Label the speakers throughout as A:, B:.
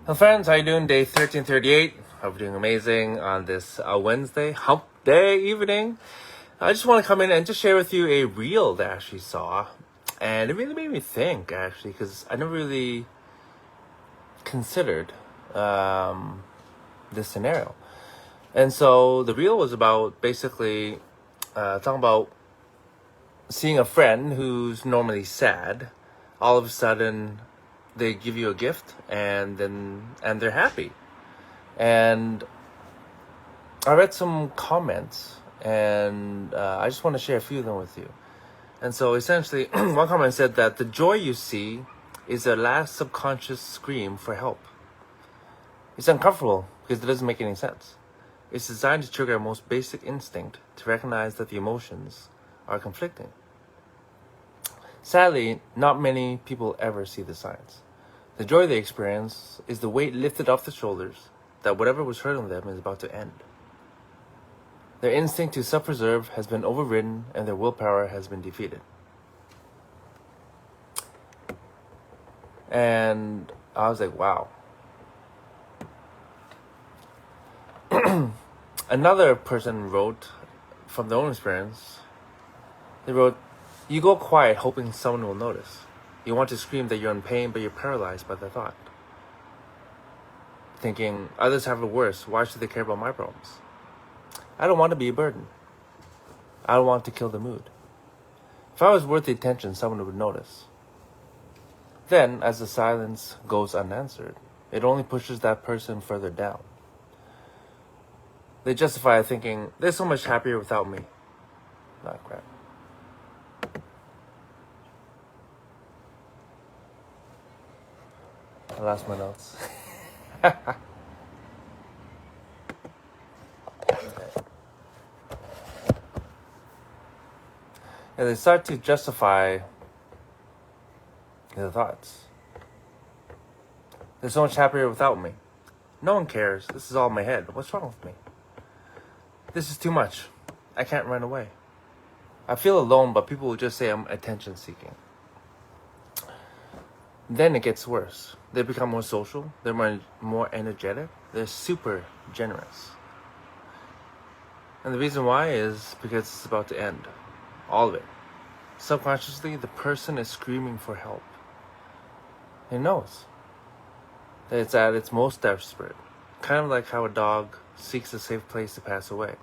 A: Hello friends, how you doing? Day 1338. Hope you're doing amazing on this Wednesday, hump day evening. I just want to come in and just share with you a reel that I actually saw. And it really made me think, actually, because I never really considered this scenario. And so the reel was about basically talking about seeing a friend who's normally sad. All of a sudden, they give you a gift and they're happy. And I read some comments and I just want to share a few of them with you. And so essentially, one comment said that the joy you see is their last subconscious scream for help. It's uncomfortable because it doesn't make any sense. It's designed to trigger our most basic instinct to recognize that the emotions are conflicting. Sadly, not many people ever see the signs. The joy they experience is the weight lifted off the shoulders that whatever was hurting them is about to end. Their instinct to self-preserve has been overridden and their willpower has been defeated. And I was like, wow. Another person wrote from their own experience. They wrote, "You go quiet hoping someone will notice. You want to scream that you're in pain, but you're paralyzed by the thought. Thinking, others have it worse. Why should they care about my problems? I don't want to be a burden. I don't want to kill the mood. If I was worth the attention, someone would notice." Then, as the silence goes unanswered, it only pushes that person further down. They justify it thinking, they're so much happier without me. Not crap. I lost my notes. And they start to justify their thoughts. They're so much happier without me. No one cares. This is all in my head. What's wrong with me? This is too much. I can't run away. I feel alone, but people will just say I'm attention seeking. Then it gets worse. They become more social. They're more energetic. They're super generous. And the reason why is because it's about to end. All of it. Subconsciously, the person is screaming for help. It knows that it's at its most desperate. Kind of like how a dog seeks a safe place to pass away.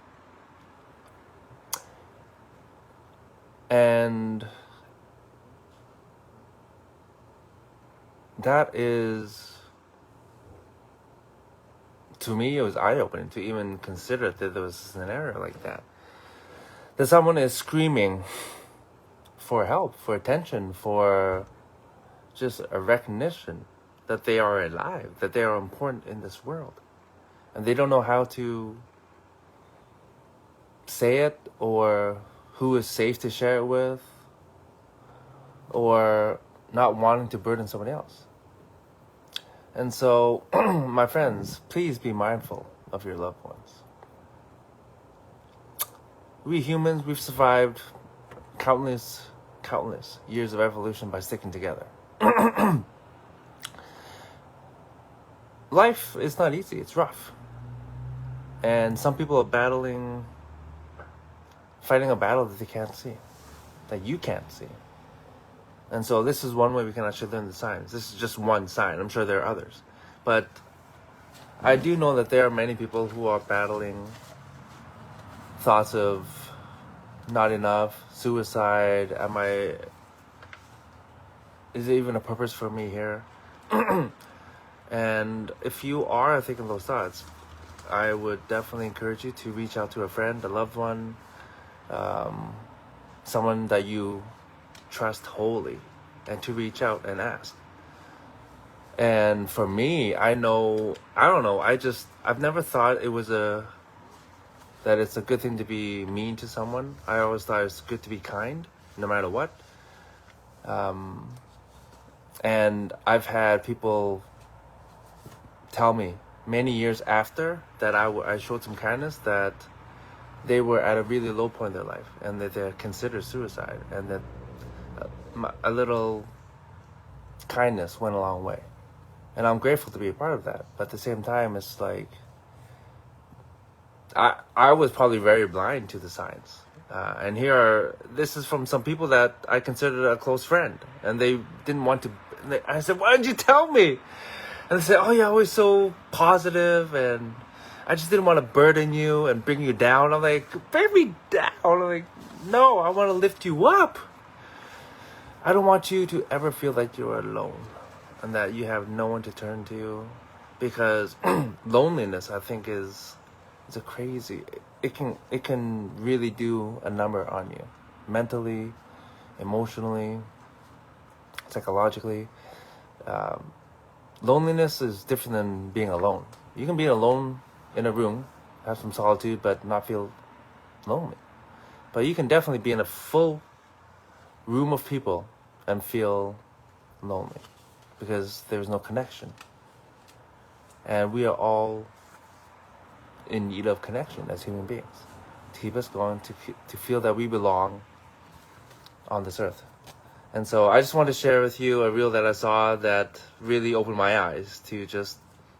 A: And that is, to me, it was eye-opening to even consider that there was a scenario like that. That someone is screaming for help, for attention, for just a recognition that they are alive, that they are important in this world. And they don't know how to say it, or who is safe to share it with, or not wanting to burden somebody else. And so, my friends, please be mindful of your loved ones. We humans, we've survived countless years of evolution by sticking together. Life is not easy, it's rough. And some people are fighting a battle that they can't see, that you can't see. And so this is one way we can actually learn the signs. This is just one sign. I'm sure there are others. But I do know that there are many people who are battling thoughts of not enough, suicide, is it even a purpose for me here? And if you are thinking those thoughts, I would definitely encourage you to reach out to a friend, a loved one, someone that you trust wholly, and to reach out and ask. And for me, I've never thought that it's a good thing to be mean to someone. I always thought it's good to be kind, no matter what. And I've had people tell me many years after that I showed some kindness, that they were at a really low point in their life and that they considered suicide, and that a little kindness went a long way. And I'm grateful to be a part of that. But at the same time, it's like, I was probably very blind to the signs. And this is from some people that I considered a close friend. And they didn't want to, I said, why didn't you tell me? And they said, oh, you're always so positive, and I just didn't want to burden you and bring you down. I'm like, bring me down. I'm like, no, I want to lift you up. I don't want you to ever feel like you're alone and that you have no one to turn to, because loneliness, I think, is a crazy. It can really do a number on you, mentally, emotionally, psychologically. Loneliness is different than being alone. You can be alone in a room, have some solitude, but not feel lonely. But you can definitely be in a full room of people and feel lonely because there's no connection. And we are all in need of connection as human beings to keep us going, to feel that we belong on this earth. And so I just wanted to share with you a reel that I saw that really opened my eyes to just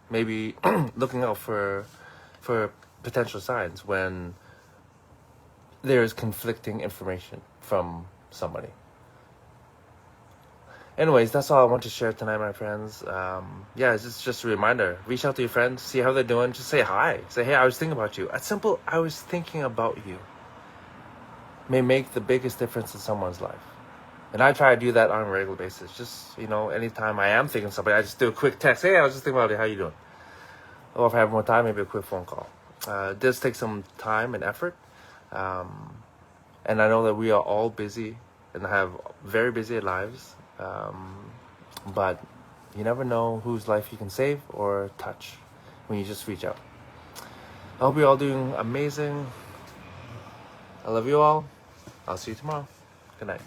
A: maybe looking out for potential signs when there is conflicting information from somebody. Anyways, that's all I want to share tonight, my friends. It's just a reminder. Reach out to your friends, see how they're doing. Just say hi. Say, hey, I was thinking about you. A simple, I was thinking about you may make the biggest difference in someone's life. And I try to do that on a regular basis. Just, anytime I am thinking of somebody, I just do a quick text. Hey, I was just thinking about you. How you doing? Or if I have more time, maybe a quick phone call. It does take some time and effort. And I know that we are all busy and have very busy lives. But you never know whose life you can save or touch when you just reach out. I hope you're all doing amazing. I love you all. I'll see you tomorrow. Good night.